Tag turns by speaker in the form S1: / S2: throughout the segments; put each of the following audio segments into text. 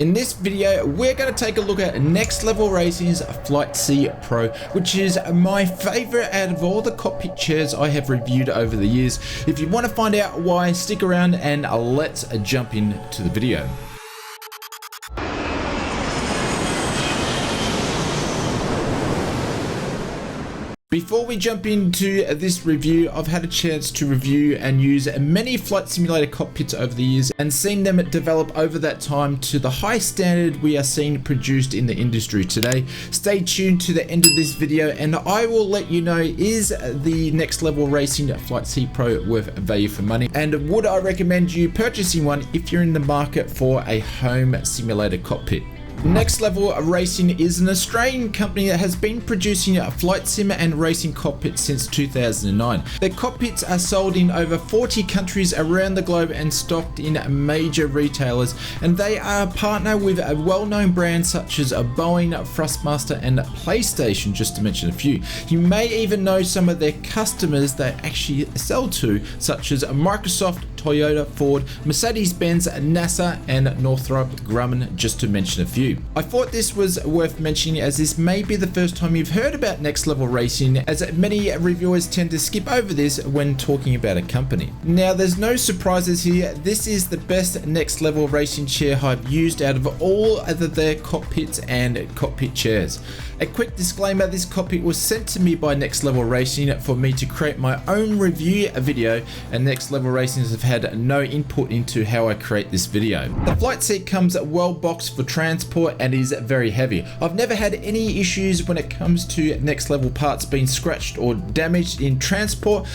S1: In this video, we're going to take a look at Next Level Racing's Flight C Pro, which is my favorite out of all the cockpit chairs I have reviewed over the years. If you want to find out why, stick around and let's jump into the video. Before we jump into this review, I've had a chance to review and use many flight simulator cockpits over the years and seen them develop over that time to the high standard we are seeing produced in the industry today. Stay tuned to the end of this video and I will let you know, is the Next Level Racing Flight C Pro worth value for money, and would I recommend you purchasing one if you're in the market for a home simulator cockpit. Next Level Racing is an Australian company that has been producing flight sim and racing cockpits since 2009. Their cockpits are sold in over 40 countries around the globe and stocked in major retailers, and they are a partner with well-known brands such as Boeing, Thrustmaster and PlayStation, just to mention a few. You may even know some of their customers they actually sell to, such as Microsoft, Toyota, Ford, Mercedes-Benz, NASA and Northrop Grumman, just to mention a few. I thought this was worth mentioning as this may be the first time you've heard about Next Level Racing, as many reviewers tend to skip over this when talking about a company. Now there's no surprises here, this is the best Next Level Racing chair I've used out of all of their cockpits and cockpit chairs. A quick disclaimer, this cockpit was sent to me by Next Level Racing for me to create my own review video, and Next Level Racing have had no input into how I create this video. The flight seat comes well boxed for transport and is very heavy. I've never had any issues when it comes to Next Level parts being scratched or damaged in transport.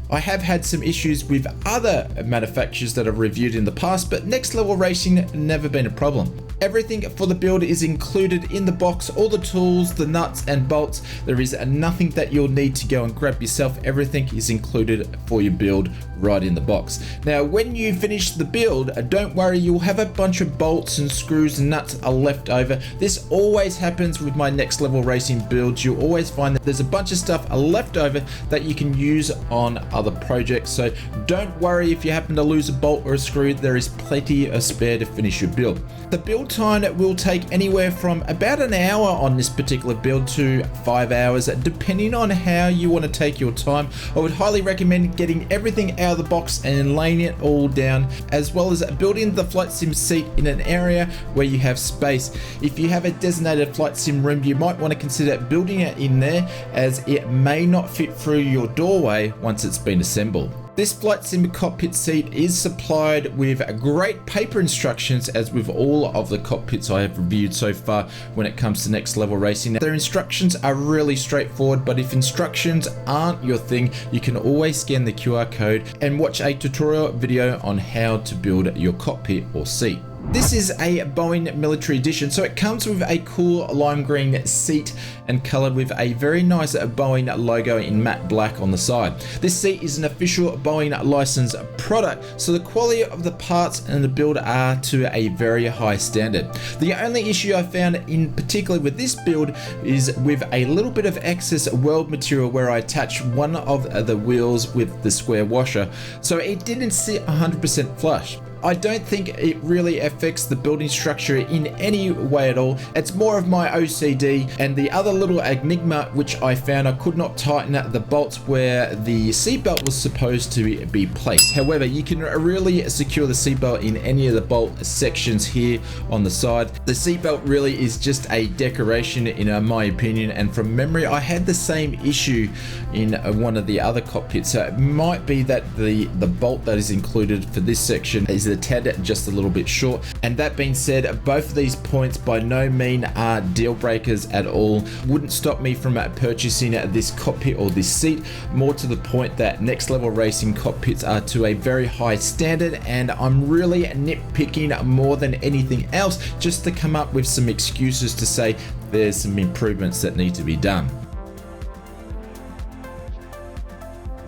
S1: I have had some issues with other manufacturers that I've reviewed in the past, but Next Level Racing never been a problem. Everything for the build is included in the box, all the tools, the nuts and bolts. There is nothing that you'll need to go and grab yourself. Everything is included for your build right in the box. Now when you finish the build, don't worry, you'll have a bunch of bolts and screws and nuts are left over. This always happens with my Next Level Racing builds. You'll always find that there's a bunch of stuff left over that you can use on other projects, so don't worry if you happen to lose a bolt or a screw. There is plenty of spare to finish your build. The build time will take anywhere from about an hour on this particular build to 5 hours, depending on how you want to take your time. I would highly recommend getting everything out of the box and laying it all down, as well as building the flight sim seat in an area where you have space. If you have a designated flight sim room, you might want to consider building it in there, as it may not fit through your doorway once it's been assembled. This flight sim cockpit seat is supplied with great paper instructions, as with all of the cockpits I have reviewed so far when it comes to Next Level Racing. Their instructions are really straightforward, but if instructions aren't your thing, you can always scan the QR code and watch a tutorial video on how to build your cockpit or seat. This is a Boeing Military Edition, so it comes with a cool lime green seat and colored with a very nice Boeing logo in matte black on the side. This seat is an official Boeing licensed product, so the quality of the parts and the build are to a very high standard. The only issue I found in particular with this build is with a little bit of excess weld material where I attached one of the wheels with the square washer, so it didn't sit 100% flush. I don't think it really affects the building structure in any way at all. It's more of my OCD and the other little enigma which I found I could not tighten the bolts where the seatbelt was supposed to be placed. However, you can really secure the seatbelt in any of the bolt sections here on the side. The seatbelt really is just a decoration in my opinion, and from memory I had the same issue in one of the other cockpits, so it might be that the bolt that is included for this section is a tad just a little bit short. And that being said, both of these points by no means are deal breakers at all. Wouldn't stop me from purchasing this cockpit or this seat. More to the point that Next Level Racing cockpits are to a very high standard, and I'm really nitpicking more than anything else just to come up with some excuses to say there's some improvements that need to be done.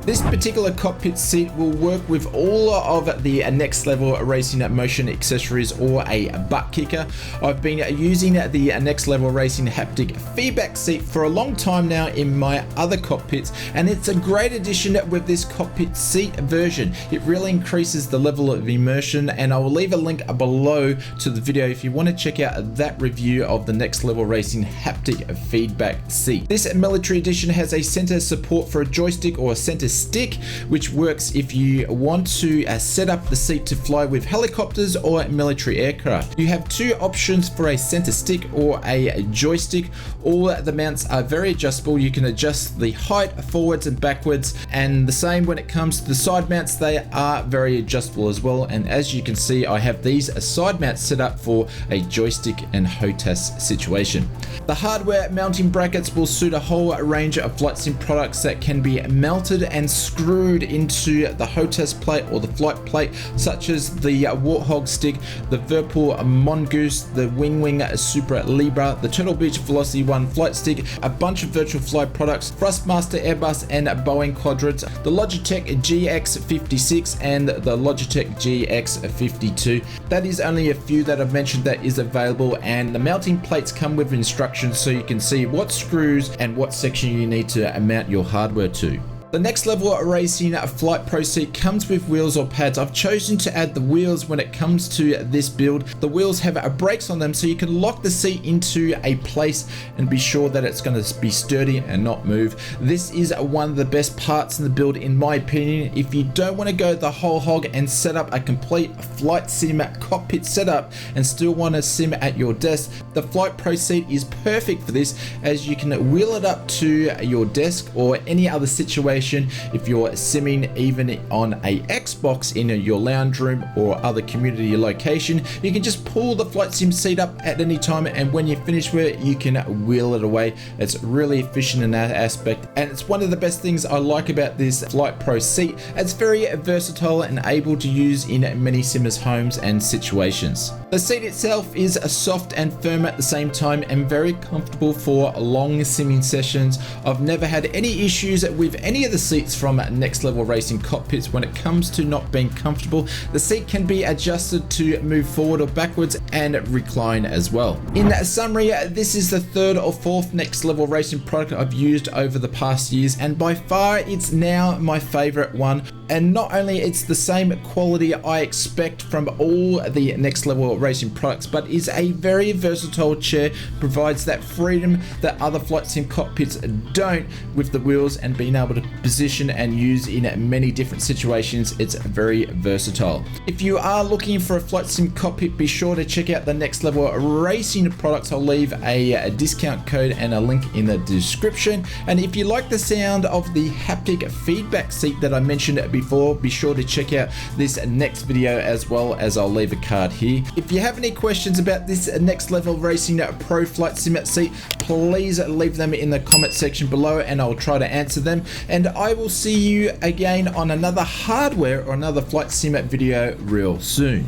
S1: This particular cockpit seat will work with all of the Next Level Racing motion accessories or a butt kicker. I've been using the Next Level Racing haptic feedback seat for a long time now in my other cockpits, and it's a great addition with this cockpit seat version. It really increases the level of immersion, and I will leave a link below to the video if you want to check out that review of the Next Level Racing haptic feedback seat. This military edition has a center support for a joystick or a center stick, which works if you want to set up the seat to fly with helicopters or military aircraft. You have two options for a center stick or a joystick. All the mounts are very adjustable. You can adjust the height forwards and backwards, and the same when it comes to the side mounts. They are very adjustable as well, and as you can see, I have these side mounts set up for a joystick and HOTAS situation. The hardware mounting brackets will suit a whole range of flight sim products that can be melted and screwed into the HOTAS plate or the flight plate, such as the Warthog stick, the Whirlpool Mongoose, the Wing Super Libra, the Turtle Beach Velocity 1 flight stick, a bunch of Virtual Fly products, Thrustmaster Airbus and Boeing quadrants, the Logitech GX56 and the Logitech GX52. That is only a few that I've mentioned that is available, and the mounting plates come with instructions so you can see what screws and what section you need to mount your hardware to. The Next Level Racing Flight Pro seat comes with wheels or pads. I've chosen to add the wheels when it comes to this build. The wheels have brakes on them so you can lock the seat into a place and be sure that it's going to be sturdy and not move. This is one of the best parts in the build in my opinion. If you don't want to go the whole hog and set up a complete flight sim cockpit setup and still want to sim at your desk, the Flight Pro seat is perfect for this, as you can wheel it up to your desk or any other situation. If you're simming even on a Xbox in your lounge room or other community location, you can just pull the flight sim seat up at any time, and when you finish with it, you can wheel it away. It's really efficient in that aspect, and it's one of the best things I like about this Flight Pro seat. It's very versatile and able to use in many simmers' homes and situations. The seat itself is soft and firm at the same time and very comfortable for long simming sessions. I've never had any issues with any of the seats from Next Level Racing cockpits when it comes to not being comfortable. The seat can be adjusted to move forward or backwards and recline as well. In summary, this is the third or fourth Next Level Racing product I've used over the past years, and by far it's now my favorite one. And not only it's the same quality I expect from all the Next Level Racing products, but is a very versatile chair, provides that freedom that other flight sim cockpits don't, with the wheels and being able to position and use in many different situations. It's very versatile. If you are looking for a flight sim cockpit, be sure to check out the Next Level Racing products. I'll leave a discount code and a link in the description. And if you like the sound of the haptic feedback seat that I mentioned before, be sure to check out this next video as well, as I'll leave a card here. If you have any questions about this Next Level Racing Pro Flight Sim seat, please leave them in the comment section below and I'll try to answer them. And I will see you again on another hardware or another flight sim video real soon.